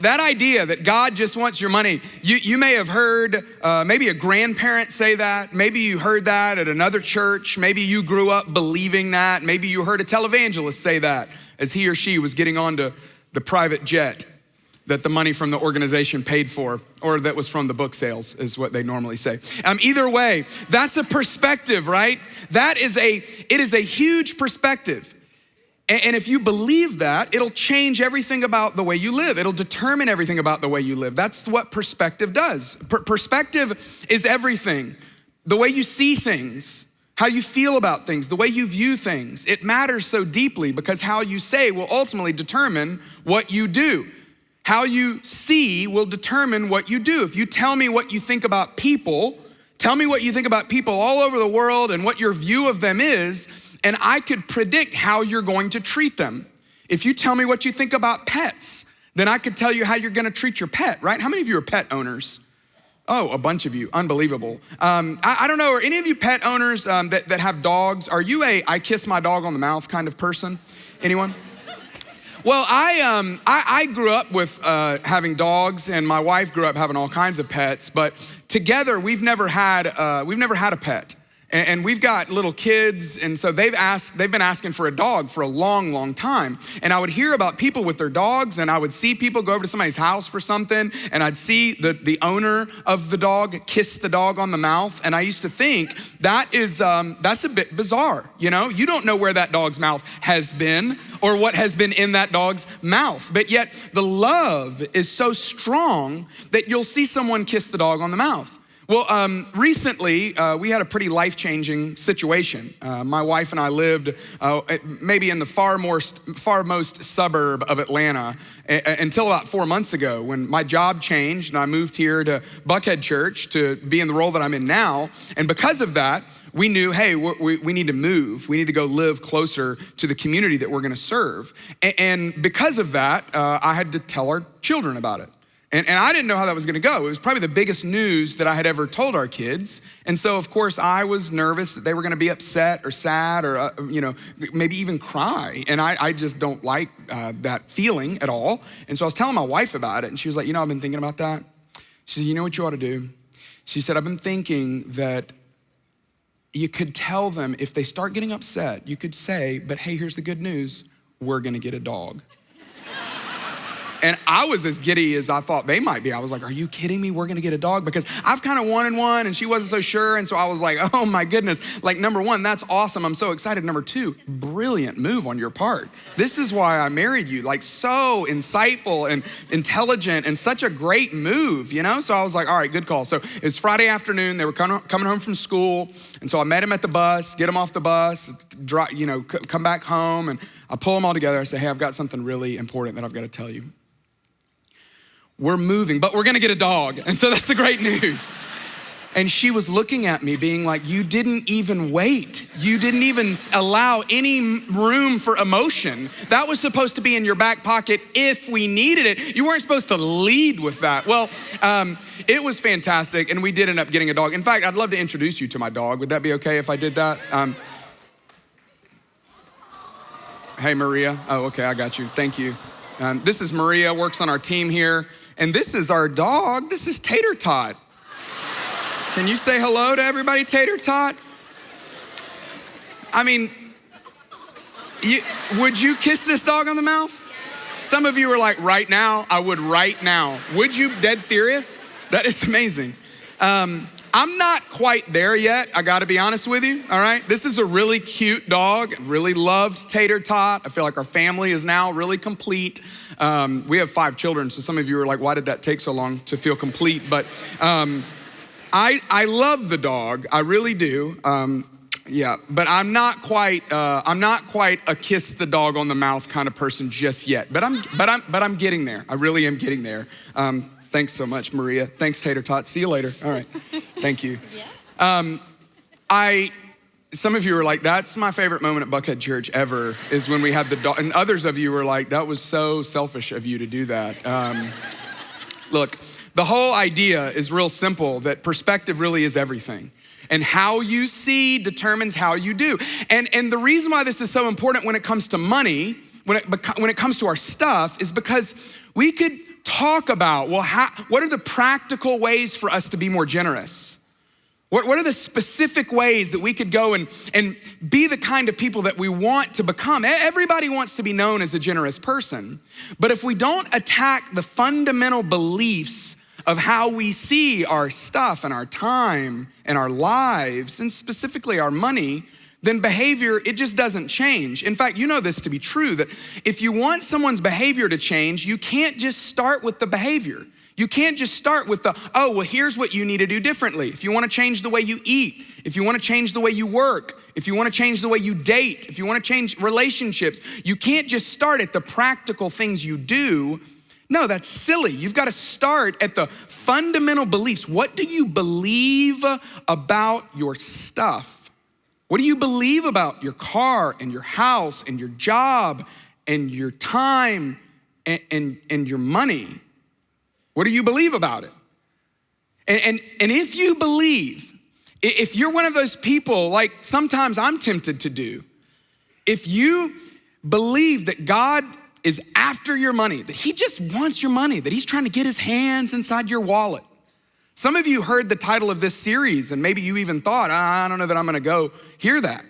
That idea that God just wants your money, you may have heard maybe a grandparent say that. Maybe you heard that at another church. Maybe you grew up believing that. Maybe you heard a televangelist say that as he or she was getting onto the private jet that the money from the organization paid for, or that was from the book sales, is what they normally say. Either way, that's a perspective, right? It is a huge perspective. And if you believe that, it'll change everything about the way you live. It'll determine everything about the way you live. That's what perspective does. Perspective is everything. The way you see things, how you feel about things, the way you view things. It matters so deeply because how you say will ultimately determine what you do. How you see will determine what you do. If you tell me what you think about people, tell me what you think about people all over the world and what your view of them is, and I could predict how you're going to treat them. If you tell me what you think about pets, then I could tell you how you're gonna treat your pet, right? How many of you are pet owners? Oh, a bunch of you, unbelievable. I don't know, are any of you pet owners that have dogs? Are you a I kiss my dog on the mouth kind of person? Anyone? Well, I grew up with having dogs, and my wife grew up having all kinds of pets. But together, we've never had a pet, and we've got little kids, and so they've been asking for a dog for a long, long time. And I would hear about people with their dogs, and I would see people go over to somebody's house for something, and I'd see the owner of the dog kiss the dog on the mouth, and I used to think that's a bit bizarre. You know, you don't know where that dog's mouth has been or what has been in that dog's mouth. But yet the love is so strong that you'll see someone kiss the dog on the mouth. Well, recently, we had a pretty life-changing situation. My wife and I lived maybe in the farmost suburb of Atlanta until about 4 months ago when my job changed and I moved here to Buckhead Church to be in the role that I'm in now. And because of that, we knew, hey, we need to move. We need to go live closer to the community that we're gonna serve. And because of that, I had to tell our children about it. And I didn't know how that was gonna go. It was probably the biggest news that I had ever told our kids. And so, of course, I was nervous that they were gonna be upset or sad or, maybe even cry. And I just don't like that feeling at all. And so I was telling my wife about it, and she was like, I've been thinking about that. She said, you know what you ought to do? She said, I've been thinking that you could tell them if they start getting upset, you could say, but hey, here's the good news, we're gonna get a dog. And I was as giddy as I thought they might be. I was like, are you kidding me? We're gonna get a dog? Because I've kind of wanted one and she wasn't so sure. And so I was like, oh my goodness. Like, number one, that's awesome. I'm so excited. Number two, brilliant move on your part. This is why I married you. Like, so insightful and intelligent and such a great move, So I was like, all right, good call. So it was Friday afternoon. They were coming home from school. And so I met him at the bus, get him off the bus, come back home. And I pull them all together. I say, hey, I've got something really important that I've got to tell you. We're moving, but we're gonna get a dog. And so that's the great news. And she was looking at me being like, you didn't even wait. You didn't even allow any room for emotion. That was supposed to be in your back pocket if we needed it. You weren't supposed to lead with that. Well, it was fantastic, and we did end up getting a dog. In fact, I'd love to introduce you to my dog. Would that be okay if I did that? Hey, Maria. Oh, okay, I got you. Thank you. This is Maria, works on our team here. And this is our dog. This is Tater Tot. Can you say hello to everybody, Tater Tot? I mean, would you kiss this dog on the mouth? Some of you are like, right now? I would right now. Would you? Dead serious? That is amazing. I'm not quite there yet, I gotta be honest with you, all right? This is a really cute dog, really loved Tater Tot. I feel like our family is now really complete. We have 5 children, so some of you are like, why did that take so long to feel complete? But I love the dog, I really do. But I'm not quite a kiss the dog on the mouth kind of person just yet. But I'm getting there. I really am getting there. Thanks so much, Maria. Thanks, Tater Tot. See you later. All right. Thank you. Some of you were like, that's my favorite moment at Buckhead Church ever, is when we had the dog. And others of you were like, that was so selfish of you to do that. Look, the whole idea is real simple, that perspective really is everything. And how you see determines how you do. And the reason why this is so important when it comes to money, when it comes to our stuff, is because we could talk about, well, what are the practical ways for us to be more generous? What are the specific ways that we could go and be the kind of people that we want to become? Everybody wants to be known as a generous person. But if we don't attack the fundamental beliefs of how we see our stuff and our time and our lives, and specifically our money, then behavior, it just doesn't change. In fact, you know this to be true, that if you want someone's behavior to change, you can't just start with the behavior. You can't just start with here's what you need to do differently. If you want to change the way you eat, if you want to change the way you work, if you want to change the way you date, if you want to change relationships, you can't just start at the practical things you do. No, that's silly. You've got to start at the fundamental beliefs. What do you believe about your stuff? What do you believe about your car and your house and your job and your time and your money? What do you believe about it? And if you believe, if you're one of those people, like sometimes I'm tempted to do, if you believe that God is after your money, that he just wants your money, that he's trying to get his hands inside your wallet. Some of you heard the title of this series and maybe you even thought, I don't know that I'm gonna go hear that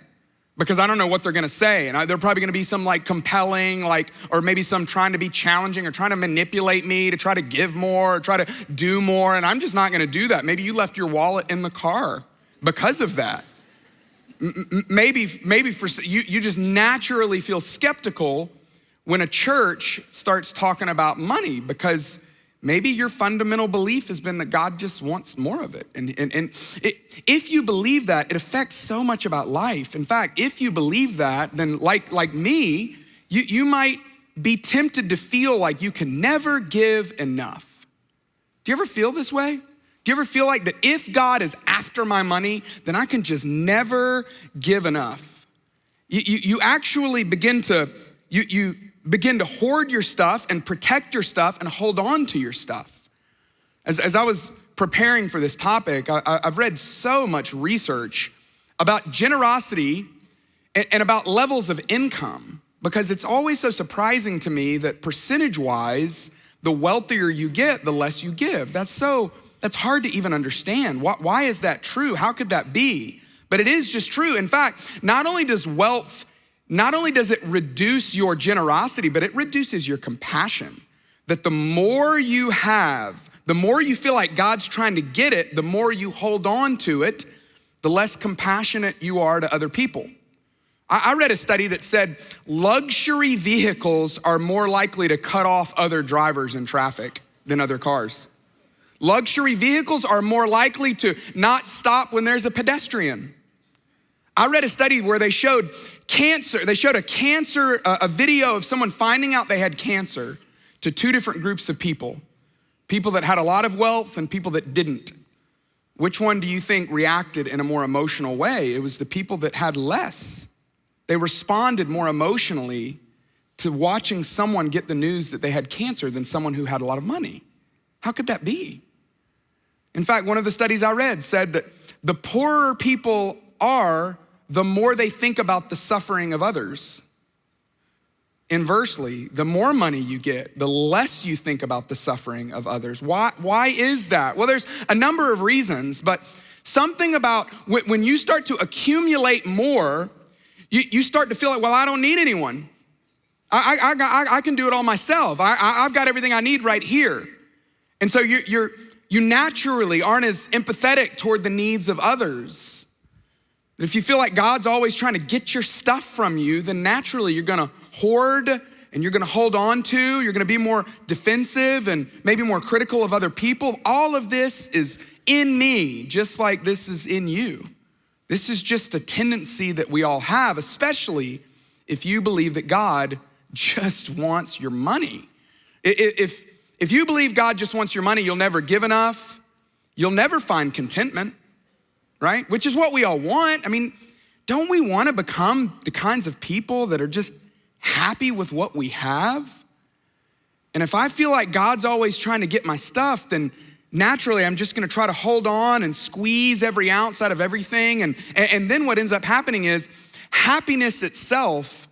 because I don't know what they're gonna say. And they're probably gonna be some like compelling, or maybe some trying to be challenging or trying to manipulate me to try to give more or try to do more. And I'm just not gonna do that. Maybe you left your wallet in the car because of that. Maybe for you just naturally feel skeptical when a church starts talking about money because maybe your fundamental belief has been that God just wants more of it. And if you believe that, it affects so much about life. In fact, if you believe that, then like me, you might be tempted to feel like you can never give enough. Do you ever feel this way? Do you ever feel like that if God is after my money, then I can just never give enough? You actually begin to hoard your stuff and protect your stuff and hold on to your stuff. As I was preparing for this topic, I've read so much research about generosity and about levels of income, because it's always so surprising to me that percentage-wise, the wealthier you get, the less you give. That's hard to even understand. Why is that true? How could that be? But it is just true. In fact, not only does it reduce your generosity, but it reduces your compassion. That the more you have, the more you feel like God's trying to get it, the more you hold on to it, the less compassionate you are to other people. I read a study that said luxury vehicles are more likely to cut off other drivers in traffic than other cars. Luxury vehicles are more likely to not stop when there's a pedestrian. I read a study where they showed cancer. They showed a video of someone finding out they had cancer to two different groups of people that had a lot of wealth and people that didn't. Which one do you think reacted in a more emotional way? It was the people that had less. They responded more emotionally to watching someone get the news that they had cancer than someone who had a lot of money. How could that be? In fact, one of the studies I read said that the poorer people are, the more they think about the suffering of others. Inversely, the more money you get, the less you think about the suffering of others. Why is that? Well, there's a number of reasons, but something about when you start to accumulate more, you start to feel like, well, I don't need anyone. I can do it all myself. I've got everything I need right here. And so you naturally aren't as empathetic toward the needs of others. If you feel like God's always trying to get your stuff from you, then naturally you're gonna hoard and you're gonna hold on to, you're gonna be more defensive and maybe more critical of other people. All of this is in me, just like this is in you. This is just a tendency that we all have, especially if you believe that God just wants your money. If you believe God just wants your money, you'll never give enough, you'll never find contentment. Right? Which is what we all want. I mean, don't we want to become the kinds of people that are just happy with what we have? And if I feel like God's always trying to get my stuff, then naturally I'm just gonna try to hold on and squeeze every ounce out of everything. And then what ends up happening is happiness itself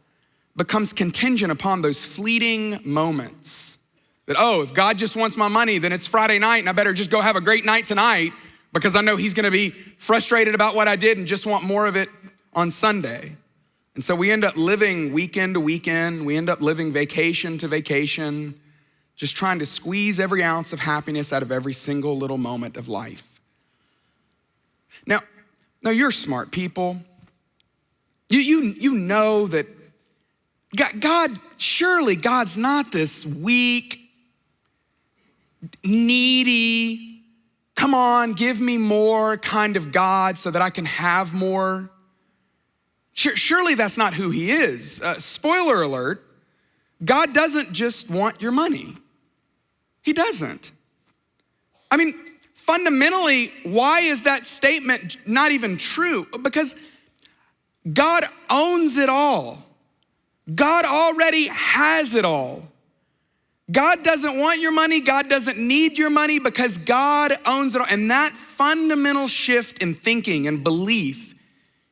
becomes contingent upon those fleeting moments That, oh, if God just wants my money, then it's Friday night and I better just go have a great night tonight because I know he's gonna be frustrated about what I did and just want more of it on Sunday. And so we end up living weekend to weekend. We end up living vacation to vacation, just trying to squeeze every ounce of happiness out of every single little moment of life. Now you're smart people. You know that God, surely God's not this weak, needy, come on, give me more kind of God so that I can have more. Surely that's not who he is. Spoiler alert, God doesn't just want your money. He doesn't. I mean, fundamentally, why is that statement not even true? Because God owns it all. God already has it all. God doesn't want your money. God doesn't need your money because God owns it all. And that fundamental shift in thinking and belief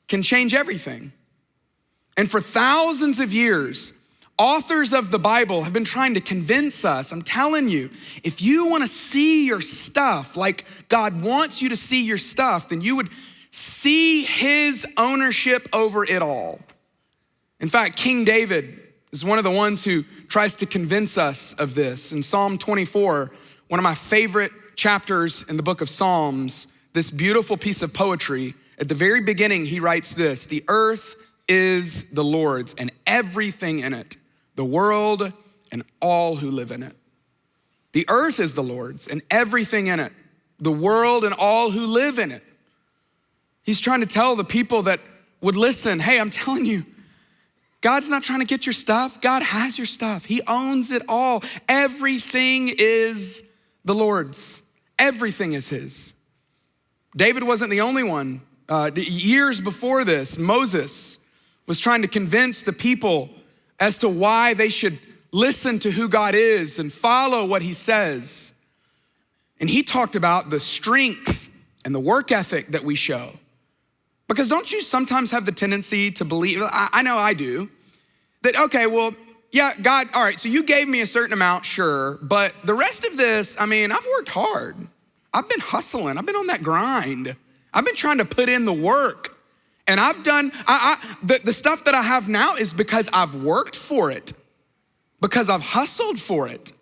can change everything. And for thousands of years, authors of the Bible have been trying to convince us, I'm telling you, if you want to see your stuff like God wants you to see your stuff, then you would see his ownership over it all. In fact, King David is one of the ones who tries to convince us of this. In Psalm 24, one of my favorite chapters in the book of Psalms, this beautiful piece of poetry, at the very beginning, he writes this: the earth is the Lord's and everything in it, the world and all who live in it. The earth is the Lord's and everything in it, the world and all who live in it. He's trying to tell the people that would listen, hey, I'm telling you, God's not trying to get your stuff. God has your stuff. He owns it all. Everything is the Lord's. Everything is his. David wasn't the only one. Years before this, Moses was trying to convince the people as to why they should listen to who God is and follow what he says. And he talked about the strength and the work ethic that we show. Because don't you sometimes have the tendency to believe, I know I do, that, okay, well, yeah, God, all right, so you gave me a certain amount, sure, but the rest of this, I mean, I've worked hard. I've been hustling. I've been on that grind. I've been trying to put in the work. And I've done, the stuff that I have now is because I've worked for it, because I've hustled for it.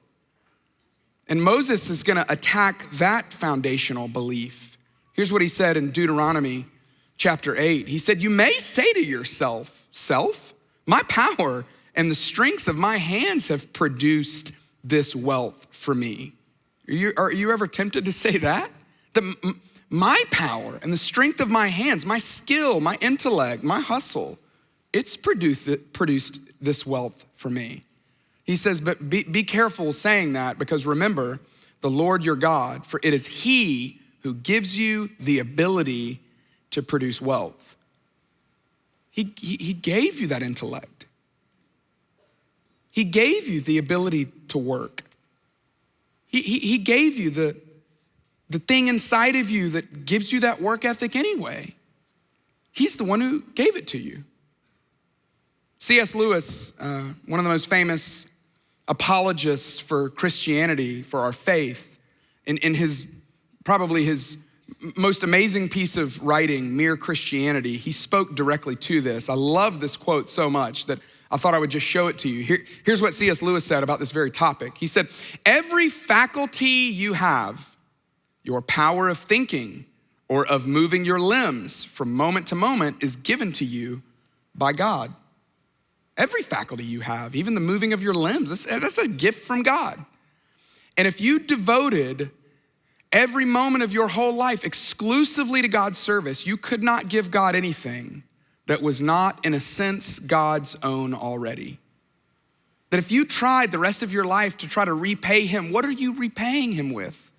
And Moses is gonna attack that foundational belief. Here's what he said in Deuteronomy chapter 8. He said, you may say to yourself, self, my power and the strength of my hands have produced this wealth for me. Are you ever tempted to say that? My power and the strength of my hands, my skill, my intellect, my hustle, it's produced this wealth for me. He says, but be careful saying that, because remember the Lord your God, for it is he who gives you the ability to produce wealth. He gave you that intellect. He gave you the ability to work. He gave you the thing inside of you that gives you that work ethic anyway. He's the one who gave it to you. C.S. Lewis, one of the most famous apologists for Christianity, for our faith, in his most amazing piece of writing, Mere Christianity, he spoke directly to this. I love this quote so much that I thought I would just show it to you. Here's what C.S. Lewis said about this very topic. He said, every faculty you have, your power of thinking or of moving your limbs from moment to moment, is given to you by God. Every faculty you have, even the moving of your limbs, that's a gift from God. And if you devoted every moment of your whole life exclusively to God's service, you could not give God anything that was not, in a sense, God's own already. That if you tried the rest of your life to try to repay him, what are you repaying him with?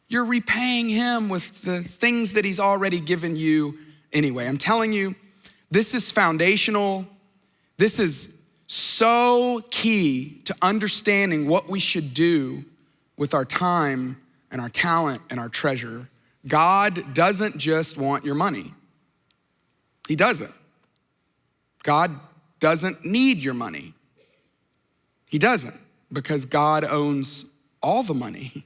You're repaying him with the things that he's already given you anyway. I'm telling you, this is foundational. This is so key to understanding what we should do with our time and our talent and our treasure. God doesn't just want your money. He doesn't. God doesn't need your money. He doesn't, because God owns all the money.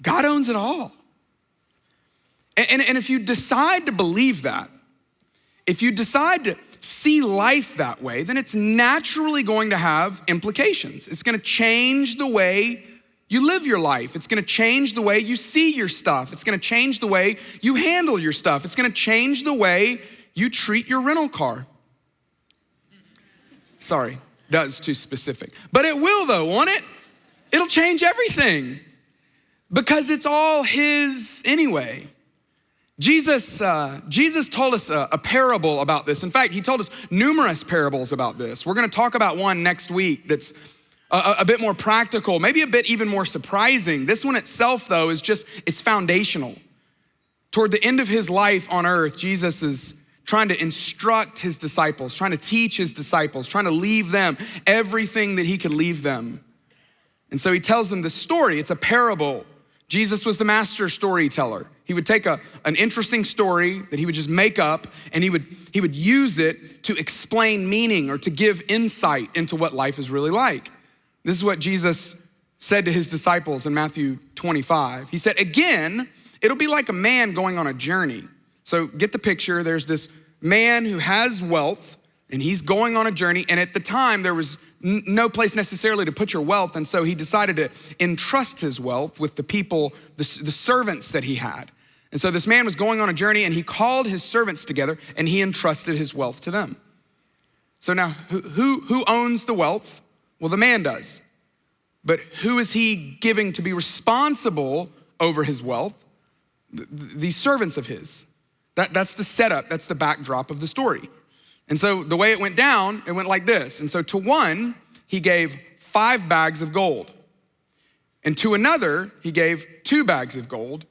God owns it all. And if you decide to believe that, if you decide to see life that way, then it's naturally going to have implications. It's gonna change the way you live your life. It's gonna change the way you see your stuff. It's gonna change the way you handle your stuff. It's gonna change the way you treat your rental car. Sorry, that was too specific. But it will though, won't it? It'll change everything because it's all his anyway. Jesus told us a parable about this. In fact, he told us numerous parables about this. We're gonna talk about one next week that's a bit more practical, maybe a bit even more surprising. This one itself though is it's foundational. Toward the end of his life on earth, Jesus is trying to instruct his disciples, trying to teach his disciples, trying to leave them everything that he could leave them. And so he tells them the story. It's a parable. Jesus was the master storyteller. He would take an interesting story that he would just make up, and he would use it to explain meaning or to give insight into what life is really like. This is what Jesus said to his disciples in Matthew 25. He said, again, it'll be like a man going on a journey. So get the picture. There's this man who has wealth, and he's going on a journey, and at the time there was no place necessarily to put your wealth, and so he decided to entrust his wealth with the people, the servants that he had. And so this man was going on a journey, and he called his servants together, and he entrusted his wealth to them. So now, who owns the wealth? Well, the man does. But who is he giving to be responsible over his wealth? These servants of his. That's the setup, that's the backdrop of the story. And so the way it went down, it went like this. And so to one, he gave 5 bags of gold. And to another, he gave 2 bags of gold.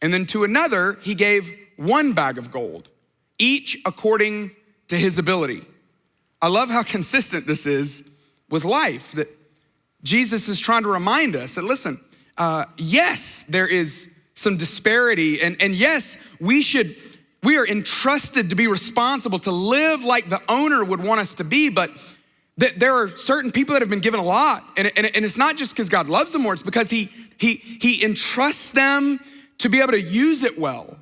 And then to another, he gave 1 bag of gold, each according to his ability. I love how consistent this is with life, that Jesus is trying to remind us that, listen, yes, there is some disparity, and yes, we are entrusted to be responsible, to live like the owner would want us to be, but there are certain people that have been given a lot, and it's not just because God loves them more, it's because he entrusts them to be able to use it well.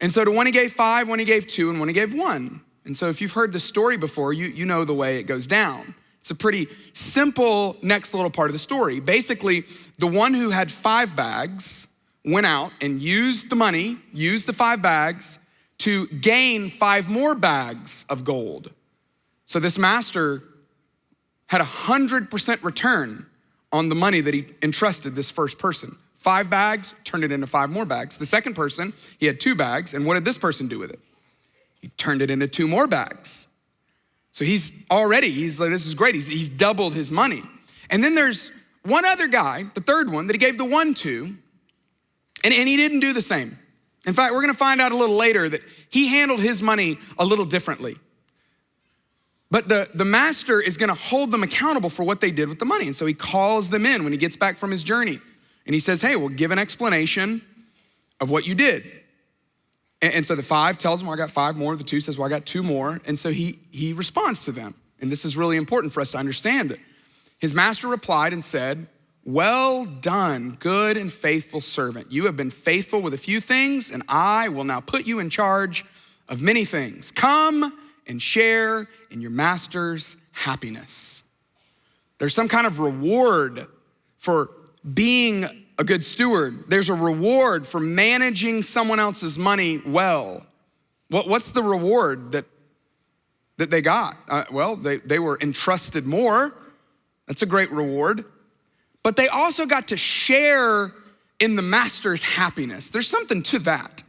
And so to one he gave 5, one he gave 2, and one he gave 1. And so if you've heard the story before, you know the way it goes down. It's a pretty simple next little part of the story. Basically, the one who had 5 bags went out and used the money, used the 5 bags to gain 5 more bags of gold. So this master had 100% return on the money that he entrusted this first person. 5 bags, turned it into 5 more bags. The second person, he had 2 bags, and what did this person do with it? He turned it into 2 more bags. So he's like, this is great. He's doubled his money. And then there's one other guy, the third one, that he gave the 1 to, and he didn't do the same. In fact, we're gonna find out a little later that he handled his money a little differently. But the master is gonna hold them accountable for what they did with the money. And so he calls them in when he gets back from his journey. And he says, hey, well, give an explanation of what you did. And so the 5 tells him, well, I got 5 more. The 2 says, well, I got 2 more. And so he responds to them. And this is really important for us to understand that his master replied and said, well done, good and faithful servant. You have been faithful with a few things, and I will now put you in charge of many things. Come and share in your master's happiness. There's some kind of reward for being a good steward. There's a reward for managing someone else's money well. What's the reward that they got? They were entrusted more. That's a great reward. But they also got to share in the master's happiness. There's something to that.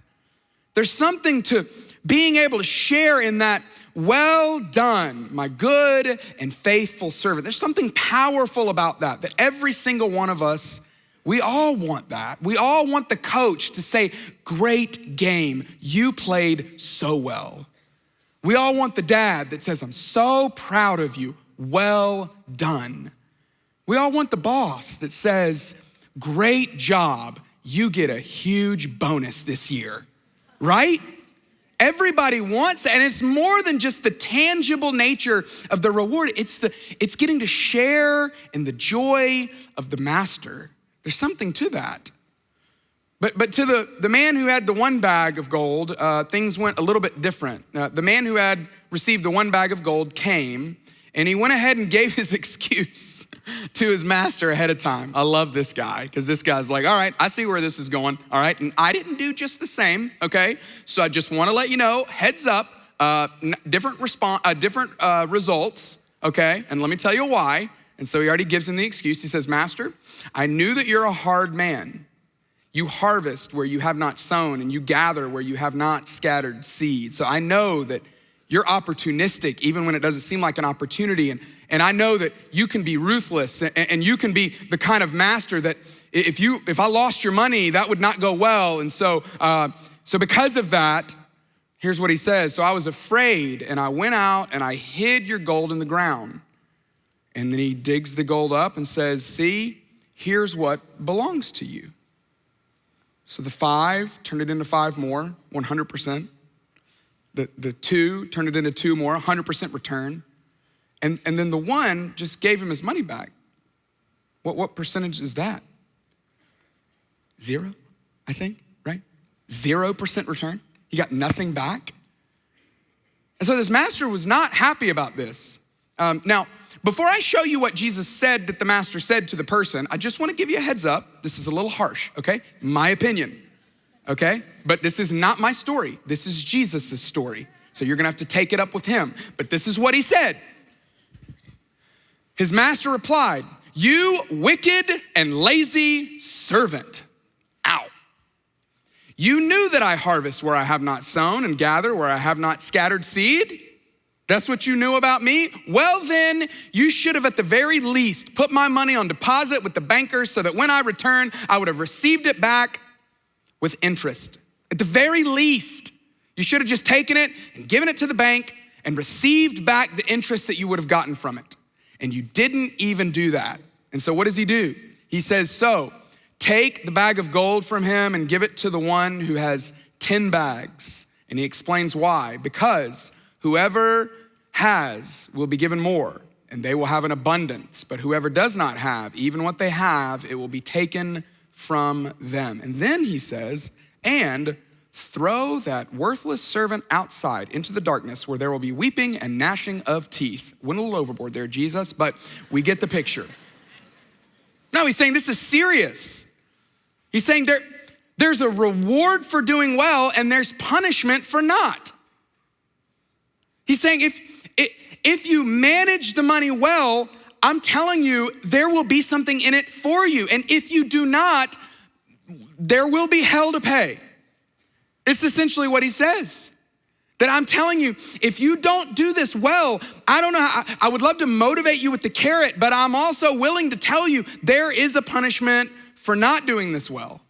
There's something to being able to share in that, well done, my good and faithful servant. There's something powerful about that every single one of us, we all want that. We all want the coach to say, great game, you played so well. We all want the dad that says, I'm so proud of you, well done. We all want the boss that says, great job, you get a huge bonus this year, right? Everybody wants that. And it's more than just the tangible nature of the reward. It's getting to share in the joy of the master. There's something to that. But to the man who had the one bag of gold, things went a little bit different. The man who had received the one bag of gold came, and he went ahead and gave his excuse to his master ahead of time. I love this guy, because this guy's like, all right, I see where this is going, all right? And I didn't do just the same, okay? So I just wanna let you know, heads up, different results, okay? And let me tell you why. And so he already gives him the excuse. He says, Master, I knew that you're a hard man. You harvest where you have not sown, and you gather where you have not scattered seed. So I know that you're opportunistic, even when it doesn't seem like an opportunity. And I know that you can be ruthless, and you can be the kind of master that if I lost your money, that would not go well. And so because of that, here's what he says. So I was afraid, and I went out and I hid your gold in the ground. And then he digs the gold up and says, see, here's what belongs to you. So the 5 turned it into 5 more, 100%. The 2 turned it into 2 more, 100% return. And then the 1 just gave him his money back. What percentage is that? 0, I think, right? 0% return. He got nothing back. And so this master was not happy about this. Now, before I show you what Jesus said that the master said to the person, I just want to give you a heads up. This is a little harsh, okay? My opinion, okay? But this is not my story. This is Jesus' story. So you're gonna have to take it up with him. But this is what he said. His master replied, you wicked and lazy servant. Ow. You knew that I harvest where I have not sown and gather where I have not scattered seed. That's what you knew about me? Well then, you should have at the very least put my money on deposit with the banker so that when I return, I would have received it back with interest. At the very least, you should have just taken it and given it to the bank and received back the interest that you would have gotten from it. And you didn't even do that. And so what does he do? He says, so take the bag of gold from him and give it to the one who has 10 bags. And he explains why. Because whoever has will be given more, and they will have an abundance. But whoever does not have, even what they have, it will be taken from them. And then he says, and throw that worthless servant outside into the darkness where there will be weeping and gnashing of teeth. Went a little overboard there, Jesus, but we get the picture. No, he's saying this is serious. He's saying there's a reward for doing well and there's punishment for not. He's saying if you manage the money well, I'm telling you, there will be something in it for you. And if you do not, there will be hell to pay. It's essentially what he says. That I'm telling you, if you don't do this well, I don't know, I would love to motivate you with the carrot, but I'm also willing to tell you there is a punishment for not doing this well.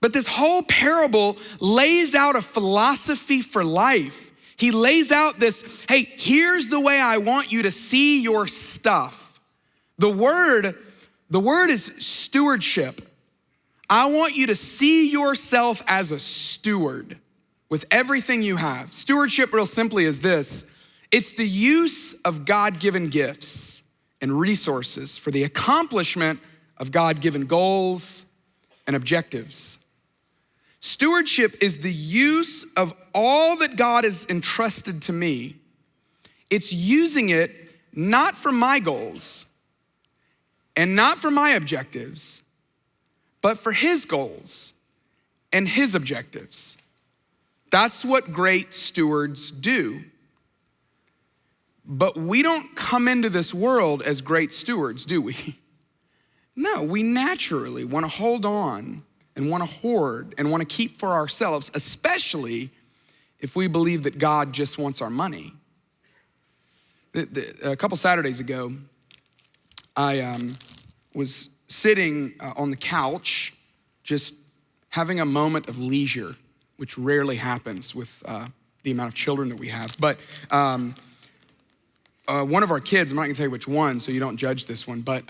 But this whole parable lays out a philosophy for life. He lays out this, hey, here's the way I want you to see your stuff. The word is stewardship. I want you to see yourself as a steward with everything you have. Stewardship, real simply, is this. It's the use of God-given gifts and resources for the accomplishment of God-given goals and objectives. Stewardship is the use of all that God has entrusted to me. It's using it not for my goals and not for my objectives, but for his goals and his objectives. That's what great stewards do. But we don't come into this world as great stewards, do we? No, we naturally want to hold on and want to hoard and want to keep for ourselves, especially if we believe that God just wants our money. A couple Saturdays ago, I was sitting on the couch, just having a moment of leisure, which rarely happens with the amount of children that we have. But one of our kids, I'm not gonna tell you which one, so you don't judge this one, but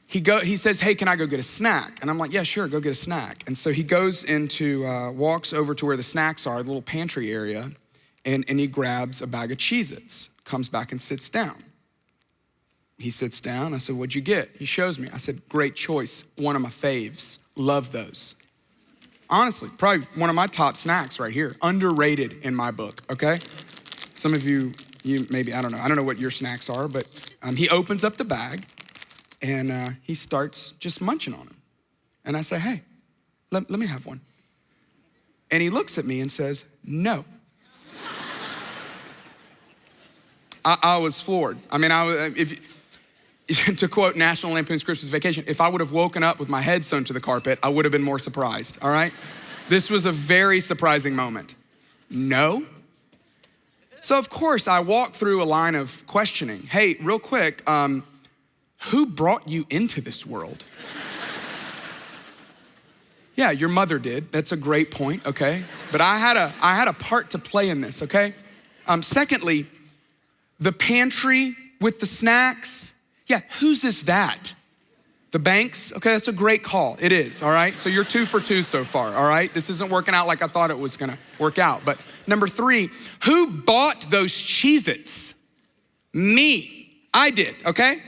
he says, hey, can I go get a snack? And I'm like, yeah, sure, go get a snack. And so he goes walks over to where the snacks are, the little pantry area, and he grabs a bag of Cheez-Its, comes back and sits down. He sits down. I said, what'd you get? He shows me. I said, great choice. One of my faves. Love those. Honestly, probably one of my top snacks right here. Underrated in my book, okay? Some of you maybe, I don't know what your snacks are, but he opens up the bag and he starts just munching on them. And I say, hey, let me have one. And he looks at me and says, no. I was floored. I mean, to quote National Lampoon's Christmas Vacation, if I would have woken up with my head sewn to the carpet, I would have been more surprised, all right? This was a very surprising moment. No. So of course I walked through a line of questioning. Hey, real quick, who brought you into this world? Yeah, your mother did. That's a great point, okay? But I had a part to play in this, okay? Secondly, the pantry with the snacks, yeah, whose is that? The bank's? Okay, that's a great call. It is, all right? So you're 2 for 2 so far, all right? This isn't working out like I thought it was gonna work out. But number 3, who bought those Cheez-Its? Me. I did, okay?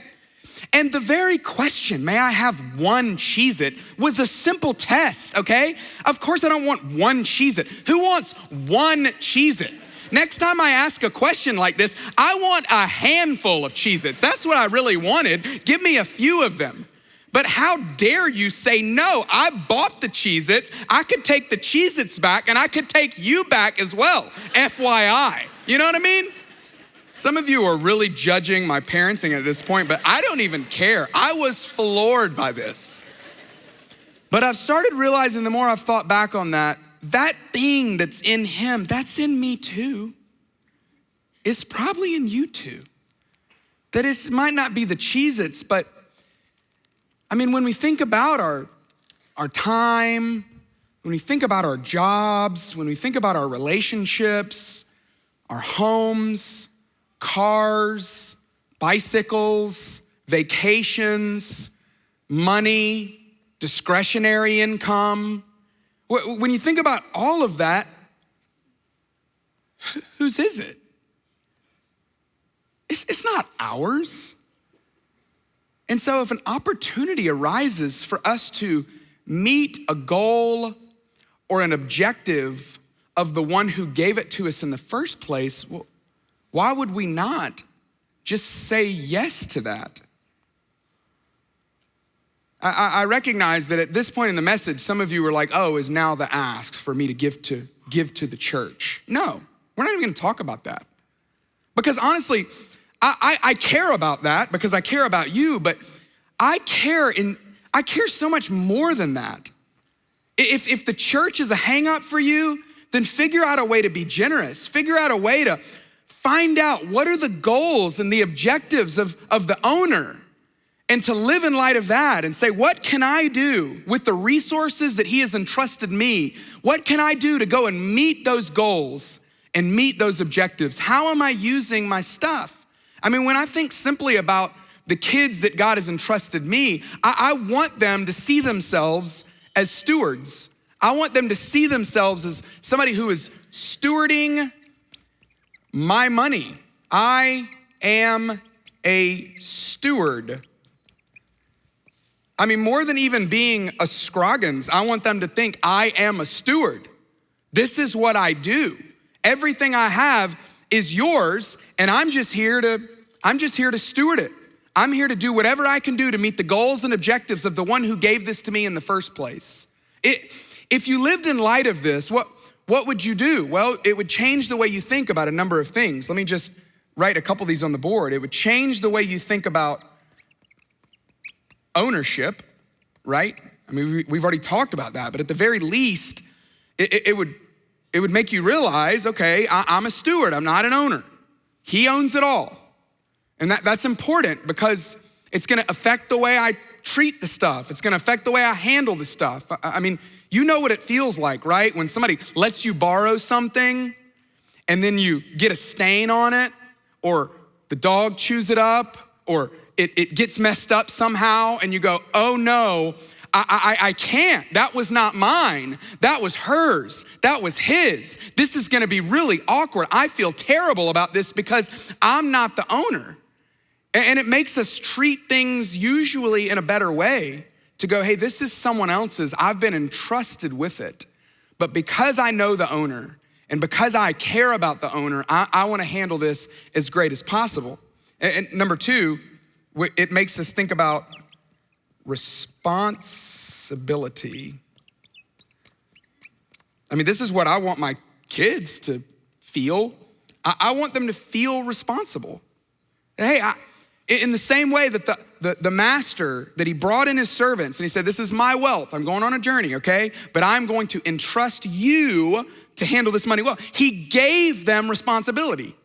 And the very question, may I have one Cheez-It, was a simple test, okay? Of course I don't want one Cheez-It. Who wants one Cheez-It? Next time I ask a question like this, I want a handful of Cheez-Its. That's what I really wanted. Give me a few of them. But how dare you say no? I bought the Cheez-Its. I could take the Cheez-Its back and I could take you back as well, FYI. You know what I mean? Some of you are really judging my parenting at this point, but I don't even care. I was floored by this. But I've started realizing the more I've thought back on that thing that's in him, that's in me too. It's probably in you too. That it might not be the Cheez-Its, but I mean, when we think about our time, when we think about our jobs, when we think about our relationships, our homes, cars, bicycles, vacations, money, discretionary income, when you think about all of that, whose is it? It's not ours. And so if an opportunity arises for us to meet a goal or an objective of the one who gave it to us in the first place, well, why would we not just say yes to that? I recognize that at this point in the message, some of you were like, oh, is now the ask for me to give to the church? No, we're not even gonna talk about that. Because honestly, I care about that because I care about you, but I care so much more than that. If the church is a hang up for you, then figure out a way to be generous. Figure out a way to find out what are the goals and the objectives of the owner, and to live in light of that and say, what can I do with the resources that he has entrusted me? What can I do to go and meet those goals and meet those objectives? How am I using my stuff? I mean, when I think simply about the kids that God has entrusted me, I want them to see themselves as stewards. I want them to see themselves as somebody who is stewarding my money. I am a steward. I mean, more than even being a Scroggins, I want them to think I am a steward. This is what I do. Everything I have is yours, and I'm just here to steward it. I'm here to do whatever I can do to meet the goals and objectives of the one who gave this to me in the first place. If you lived in light of this, what would you do? Well, it would change the way you think about a number of things. Let me just write a couple of these on the board. It would change the way you think about ownership, right? I mean, we've already talked about that, but at the very least, it would make you realize, okay, I'm a steward, I'm not an owner. He owns it all. And that's important because it's gonna affect the way I treat the stuff. It's gonna affect the way I handle the stuff. I mean, you know what it feels like, right? When somebody lets you borrow something and then you get a stain on it, or the dog chews it up, or it gets messed up somehow and you go, oh no, I can't. That was not mine. That was hers. That was his. This is gonna be really awkward. I feel terrible about this because I'm not the owner. And it makes us treat things usually in a better way to go, hey, this is someone else's. I've been entrusted with it. But because I know the owner and because I care about the owner, I wanna handle this as great as possible. And number two, it makes us think about responsibility. I mean, this is what I want my kids to feel. I want them to feel responsible. Hey, in the same way that the master, that he brought in his servants and he said, this is my wealth. I'm going on a journey, okay? But I'm going to entrust you to handle this money well. He gave them responsibility.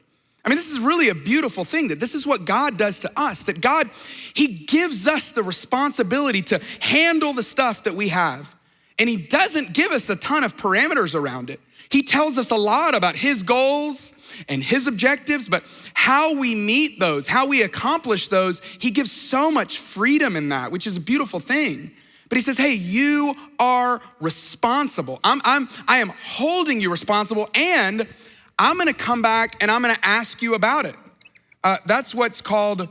I mean, this is really a beautiful thing, that this is what God does to us, that God, he gives us the responsibility to handle the stuff that we have. And he doesn't give us a ton of parameters around it. He tells us a lot about his goals and his objectives, but how we meet those, how we accomplish those, he gives so much freedom in that, which is a beautiful thing. But he says, hey, you are responsible. I am holding you responsible, and I'm gonna come back and I'm gonna ask you about it. That's what's called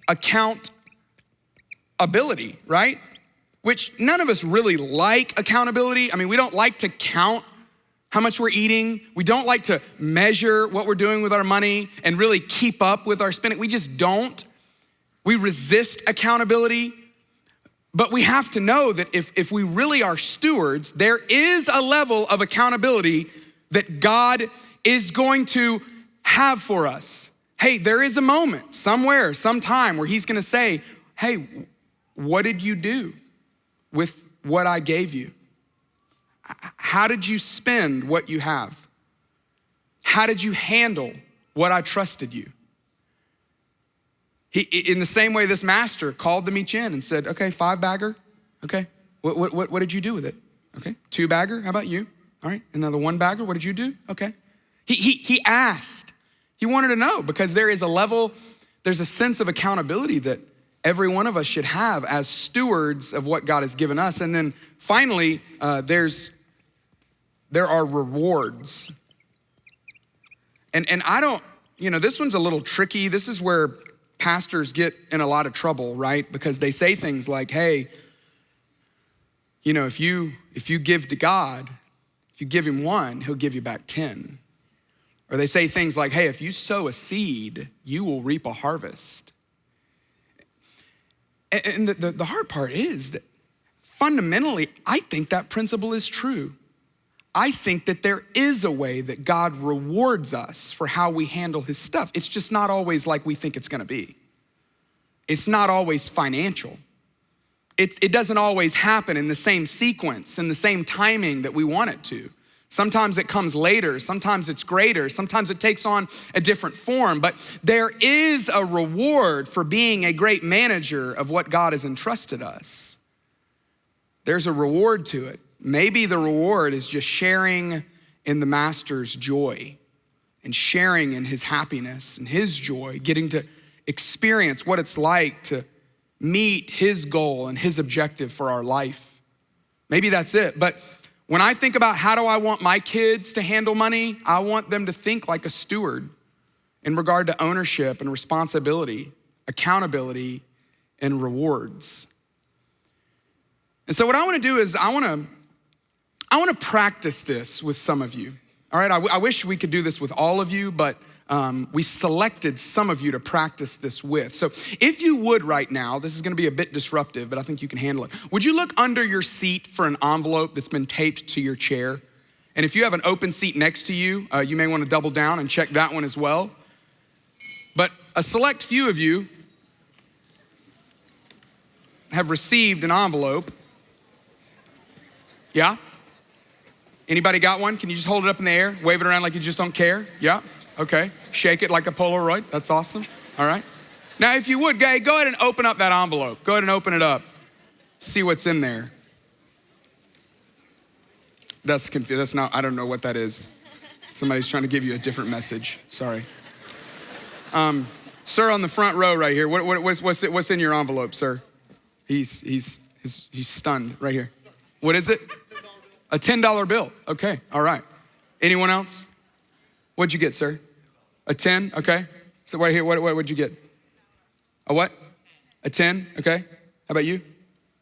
accountability, right? Which none of us really like accountability. I mean, we don't like to count how much we're eating. We don't like to measure what we're doing with our money and really keep up with our spending. We just don't. We resist accountability. But we have to know that if we really are stewards, there is a level of accountability that God is going to have for us. Hey, there is a moment somewhere, sometime where he's gonna say, hey, what did you do with what I gave you? How did you spend what you have? How did you handle what I trusted you? In the same way, this master called them each in and said, okay, 5-bagger, okay, what did you do with it? Okay, 2-bagger, how about you? All right, and then the 1-bagger, what did you do? Okay. He asked, he wanted to know, because there is a level, there's a sense of accountability that every one of us should have as stewards of what God has given us. And then finally, there are rewards. And I don't, this one's a little tricky. This is where pastors get in a lot of trouble, right? Because they say things like, hey, if you give to God, if you give him 1, he'll give you back 10. Or they say things like, hey, if you sow a seed, you will reap a harvest. And the hard part is that fundamentally, I think that principle is true. I think that there is a way that God rewards us for how we handle his stuff. It's just not always like we think it's gonna be. It's not always financial. It doesn't always happen in the same sequence, in the same timing that we want it to. Sometimes it comes later, sometimes it's greater, sometimes it takes on a different form, but there is a reward for being a great manager of what God has entrusted us. There's a reward to it. Maybe the reward is just sharing in the master's joy and sharing in his happiness and his joy, getting to experience what it's like to meet his goal and his objective for our life. Maybe that's it. But when I think about how do I want my kids to handle money, I want them to think like a steward in regard to ownership and responsibility, accountability, and rewards. And so what I wanna do is I wanna practice this with some of you. All right, I wish we could do this with all of you, but we selected some of you to practice this with. So if you would right now, this is gonna be a bit disruptive, but I think you can handle it. Would you look under your seat for an envelope that's been taped to your chair? And if you have an open seat next to you, you may wanna double down and check that one as well. But a select few of you have received an envelope. Yeah? Anybody got one? Can you just hold it up in the air, wave it around like you just don't care? Yeah? Okay, shake it like a Polaroid. That's awesome. All right. Now, if you would, go ahead and open up that envelope. Go ahead and open it up. See what's in there. That's confused. That's not, I don't know what that is. Somebody's trying to give you a different message. Sorry. Sir on the front row right here, what's in your envelope, sir? He's stunned right here. What is it? A $10 bill. Okay, all right. Anyone else? What'd you get, sir? A 10, okay. So right here, what'd you get? A what? A 10, okay. How about you?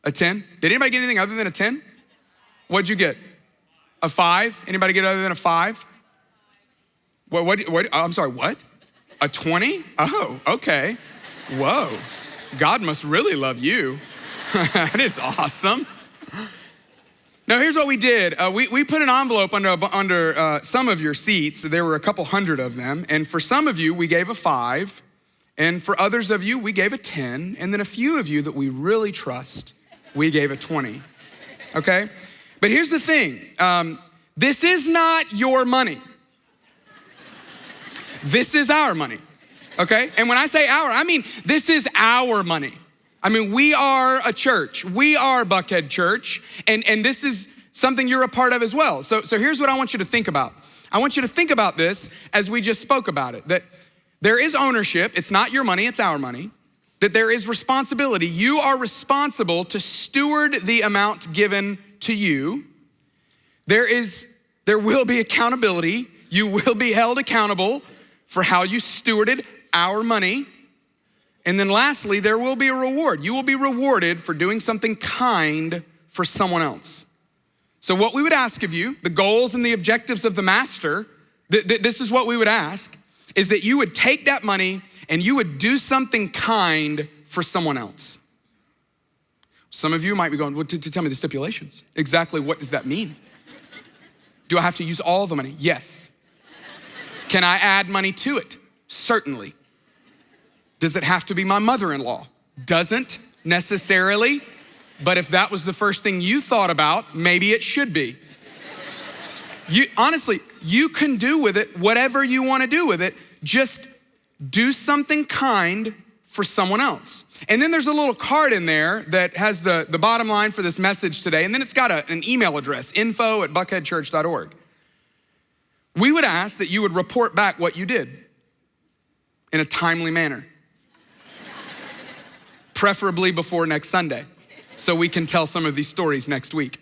A 10? Did anybody get anything other than a 10? What'd you get? A 5? Anybody get other than a 5? What? I'm sorry, what? A 20? Oh, okay. Whoa, God must really love you. That is awesome. Now here's what we did. We put an envelope under some of your seats. There were a couple hundred of them. And for some of you, we gave a 5. And for others of you, we gave a 10. And then a few of you that we really trust, we gave a 20, okay? But here's the thing. This is not your money. This is our money, okay? And when I say our, I mean, this is our money. I mean, we are a church. We are Buckhead Church, and this is something you're a part of as well. So here's what I want you to think about. I want you to think about this as we just spoke about it, that there is ownership. It's not your money, it's our money. That there is responsibility. You are responsible to steward the amount given to you. There will be accountability. You will be held accountable for how you stewarded our money. And then lastly, there will be a reward. You will be rewarded for doing something kind for someone else. So what we would ask of you, the goals and the objectives of the master, this is what we would ask, is that you would take that money and you would do something kind for someone else. Some of you might be going, well, to tell me the stipulations. Exactly what does that mean? Do I have to use all the money? Yes. Can I add money to it? Certainly. Does it have to be my mother-in-law? Doesn't necessarily, but if that was the first thing you thought about, maybe it should be. Honestly, you can do with it whatever you want to do with it. Just do something kind for someone else. And then there's a little card in there that has the bottom line for this message today, and then it's got an email address, info@buckheadchurch.org. We would ask that you would report back what you did in a timely manner, preferably before next Sunday, so we can tell some of these stories next week.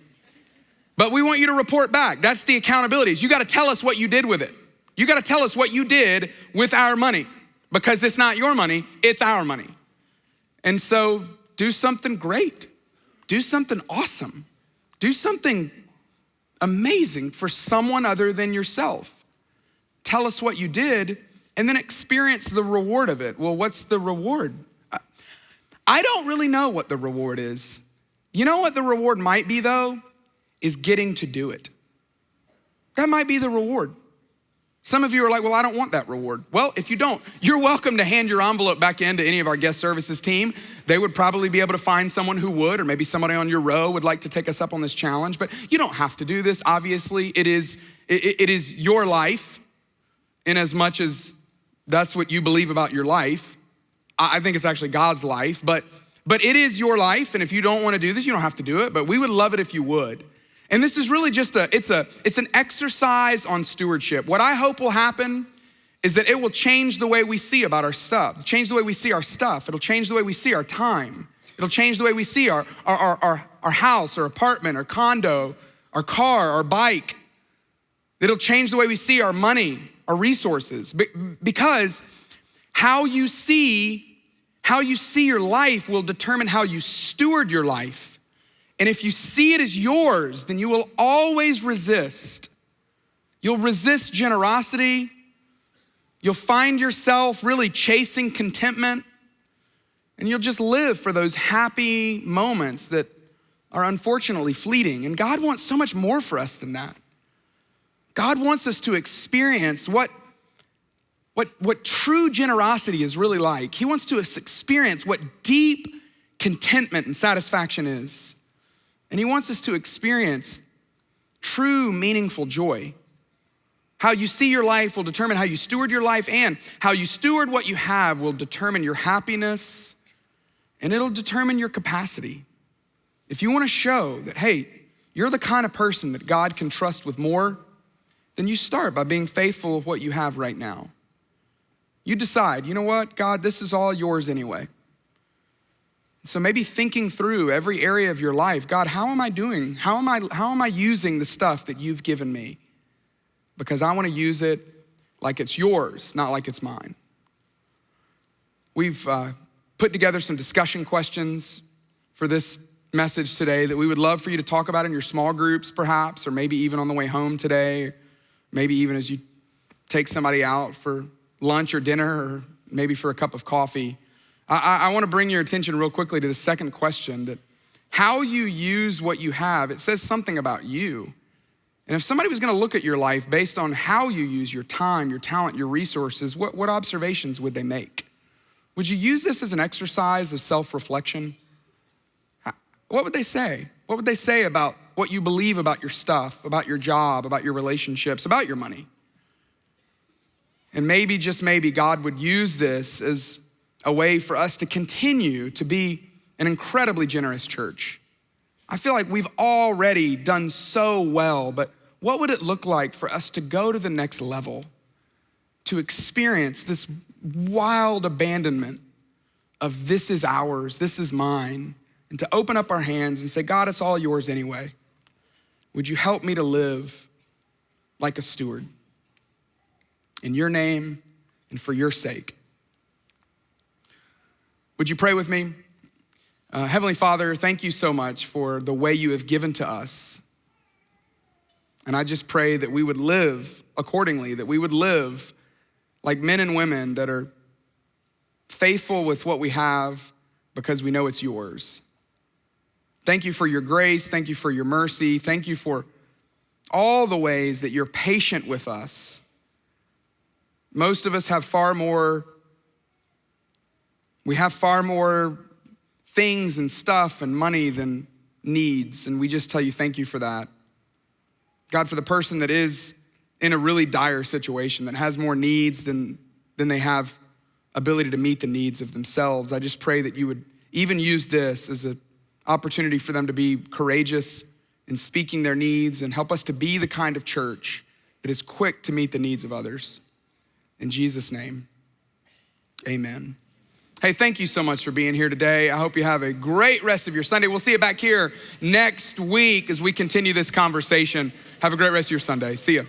But we want you to report back. That's the accountabilities. You gotta tell us what you did with it. You gotta tell us what you did with our money, because it's not your money, it's our money. And so do something great. Do something awesome. Do something amazing for someone other than yourself. Tell us what you did and then experience the reward of it. Well, what's the reward? I don't really know what the reward is. You know what the reward might be though? Is getting to do it. That might be the reward. Some of you are like, well, I don't want that reward. Well, if you don't, you're welcome to hand your envelope back in to any of our guest services team. They would probably be able to find someone who would, or maybe somebody on your row would like to take us up on this challenge, but you don't have to do this. Obviously, it is your life in as much as that's what you believe about your life. I think it's actually God's life, but it is your life. And if you don't want to do this, you don't have to do it, but we would love it if you would. And this is really just it's an exercise on stewardship. What I hope will happen is that it will change the way we see about our stuff, change the way we see our stuff. It'll change the way we see our time. It'll change the way we see our house, our apartment, our condo, our car, our bike. It'll change the way we see our money, our resources, because how you see your life will determine how you steward your life. And if you see it as yours, then you will always resist. You'll resist generosity. You'll find yourself really chasing contentment. And you'll just live for those happy moments that are unfortunately fleeting. And God wants so much more for us than that. God wants us to experience what true generosity is really like. He wants to experience what deep contentment and satisfaction is. And he wants us to experience true, meaningful joy. How you see your life will determine how you steward your life, and how you steward what you have will determine your happiness, and it'll determine your capacity. If you want to show that, hey, you're the kind of person that God can trust with more, then you start by being faithful of what you have right now. You decide, you know what, God, this is all yours anyway. So maybe thinking through every area of your life, God, how am I doing? How am I using the stuff that you've given me? Because I want to use it like it's yours, not like it's mine. We've put together some discussion questions for this message today that we would love for you to talk about in your small groups perhaps, or maybe even on the way home today, maybe even as you take somebody out for lunch or dinner, or maybe for a cup of coffee. I want to bring your attention real quickly to the second question, that how you use what you have, it says something about you. And if somebody was going to look at your life based on how you use your time, your talent, your resources, what observations would they make? Would you use this as an exercise of self-reflection? What would they say? What would they say about what you believe about your stuff, about your job, about your relationships, about your money? And maybe, just maybe, God would use this as a way for us to continue to be an incredibly generous church. I feel like we've already done so well, but what would it look like for us to go to the next level, to experience this wild abandonment of this is ours, this is mine, and to open up our hands and say, God, it's all yours anyway. Would you help me to live like a steward? In your name and for your sake. Would you pray with me? Heavenly Father, thank you so much for the way you have given to us. And I just pray that we would live accordingly, that we would live like men and women that are faithful with what we have because we know it's yours. Thank you for your grace. Thank you for your mercy. Thank you for all the ways that you're patient with us. Most of us have far more things and stuff and money than needs, and we just tell you thank you for that. God, for the person that is in a really dire situation, that has more needs than they have ability to meet the needs of themselves, I just pray that you would even use this as an opportunity for them to be courageous in speaking their needs and help us to be the kind of church that is quick to meet the needs of others. In Jesus' name, amen. Hey, thank you so much for being here today. I hope you have a great rest of your Sunday. We'll see you back here next week as we continue this conversation. Have a great rest of your Sunday. See ya.